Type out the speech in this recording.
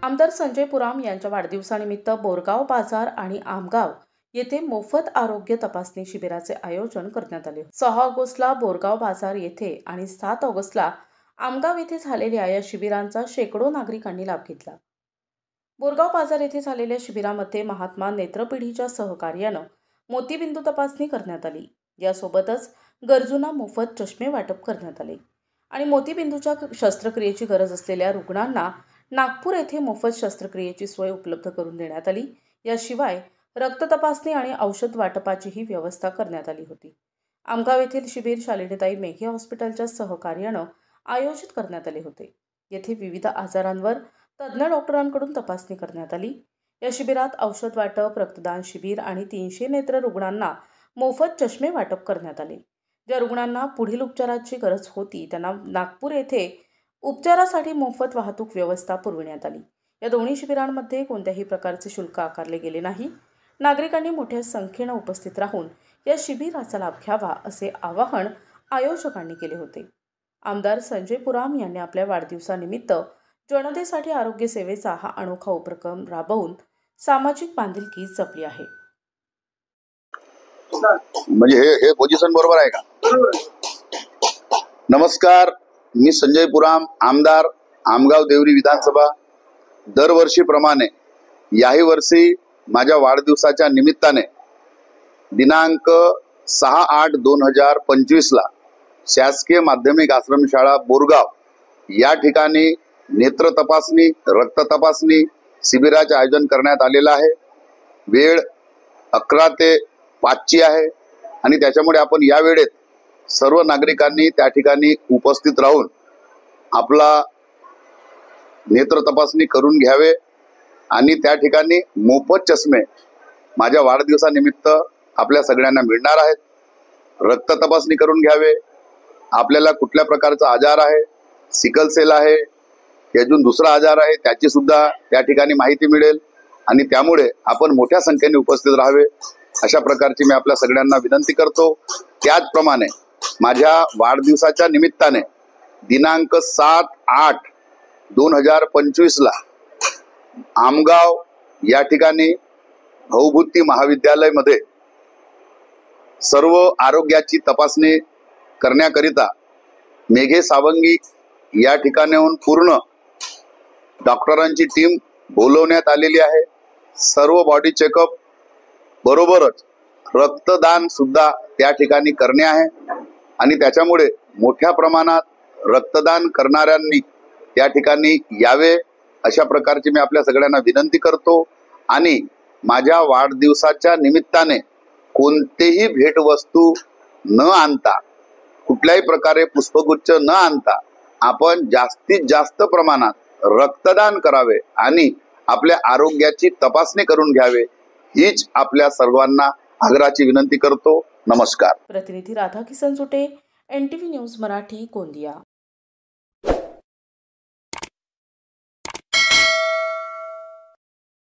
आमदार संजय पुराम यांच्या वाढदिवसानिमित्त बोरगाव बाजार आणि आमगाव येथे मोफत आरोग्य तपासणी शिबिराचे आयोजन करण्यात आले. 6 ऑगस्टला बोरगाव बाजार येथे आणि 7 ऑगस्टला आमगाव येथे झालेल्या या शिबिरांचा शेकडो नागरिकांनी लाभ घेतला. बोरगाव बाजार येथे झालेल्या शिबिरामध्ये महात्मा नेत्रपिढीच्या सहकार्यानं मोतीबिंदू तपासणी करण्यात आली. यासोबतच गरजूंना मोफत चष्मे वाटप करण्यात आले आणि मोतीबिंदूच्या शस्त्रक्रियेची गरज असलेल्या रुग्णांना नागपूर येथे मोफत शस्त्रक्रियेची सोय उपलब्ध करून देण्यात आली. याशिवाय रक्त तपासणी आणि औषध वाटपाचीही व्यवस्था करण्यात आली होती. आमगाव येथील शिबिर शालिनीताई मेघे हॉस्पिटलच्या सहकार्यानं आयोजित करण्यात आले होते. येथे विविध आजारांवर तज्ज्ञ डॉक्टरांकडून तपासणी करण्यात आली. या शिबिरात औषध वाटप, रक्तदान शिबिर आणि 300 नेत्र रुग्णांना मोफत चष्मे वाटप करण्यात आले. ज्या रुग्णांना पुढील उपचाराची गरज होती त्यांना नागपूर येथे उपचारासाठी मोफत वाहतूक व्यवस्था पुरविण्यात आली. या दोन्ही शिबिरांमध्ये कोणत्याही प्रकारचे शुल्क आकारले गेले नाही. नागरिकांनी मोठ्या संख्येने उपस्थित राहून या शिबिराचा लाभ घ्यावा असे आवाहन आयोजकांनी केले होते. आमदार संजय पुराम यांनी आपल्या वाढदिवसानिमित्त जनतेसाठी आरोग्य सेवेचा हा अनोखा उपक्रम राबवून सामाजिक बांधिलकी जपली आहे. म्हणजे हे पोझिशन बरोबर आहे का? नमस्कार, मी संजय पुराम, आमदार आमगाव देवरी विधानसभा. दरवर्षीप्रमाणे याही वर्षी माझ्या वाढदिवसाच्या निमित्ताने दिनांक 6/8/2025 ला शासकीय माध्यमिक आश्रमशाळा बोरगाव या ठिकाणी नेत्र तपासणी, रक्त तपासणी शिबिराचे आयोजन करण्यात आलेलं आहे. वेळ 11 ते 5 आहे आणि त्याच्यामुळे आपण या वेळेत सर्व नागरिकांनी त्या ठिकाणी उपस्थित राहून आपला नेत्र तपासणी करून घ्यावे आणि त्या ठिकाणी मोफत चष्मे माझ्या वाढदिवसानिमित्त आपल्या सगळ्यांना मिळणार आहेत. रक्त तपासणी करून घ्यावे. आपल्याला कुठल्या प्रकारचा आजार आहे, सिकल सेल आहे, अजून दुसरा आजार आहे, त्याची सुद्धा त्या ठिकाणी माहिती मिळेल आणि त्यामुळे आपण मोठ्या संख्येने उपस्थित राहावे अशा प्रकारची मी आपल्या सगळ्यांना विनंती करतो. त्याचप्रमाणे माझ्या वाढदिवसाच्या निमित्ताने दिनांक 7/8/2025 ला आमगाव या ठिकाणी भौभूती महाविद्यालय मध्ये सर्व आरोग्याची तपासणी करण्याकरिता मेघे सावंगी या ठिकाणाहून पूर्ण डॉक्टरांची टीम बोलवण्यात आलेली आहे. सर्व बॉडी चेकअप बरोबरच रक्तदान सुद्धा त्या ठिकाणी करणे आहे आणि त्याच्यामुळे मोठ्या प्रमाणात रक्तदान करणाऱ्यांनी त्या ठिकाणी यावे अशा प्रकारची मी आपल्या सगळ्यांना विनंती करतो. आणि माझ्या वाढदिवसाच्या निमित्ताने कोणतेही भेटवस्तू न आणता, कुठल्याही प्रकारे पुष्पगुच्छ न आणता आपण जास्तीत जास्त प्रमाणात रक्तदान करावे आणि आपल्या आरोग्याची तपासणी करून घ्यावे हीच आपल्या सर्वांना आग्रहाची विनंती करतो. नमस्कार. प्रतिनिधी राधाकिसन सुटे, NTV न्यूज मराठी, गोंदिया.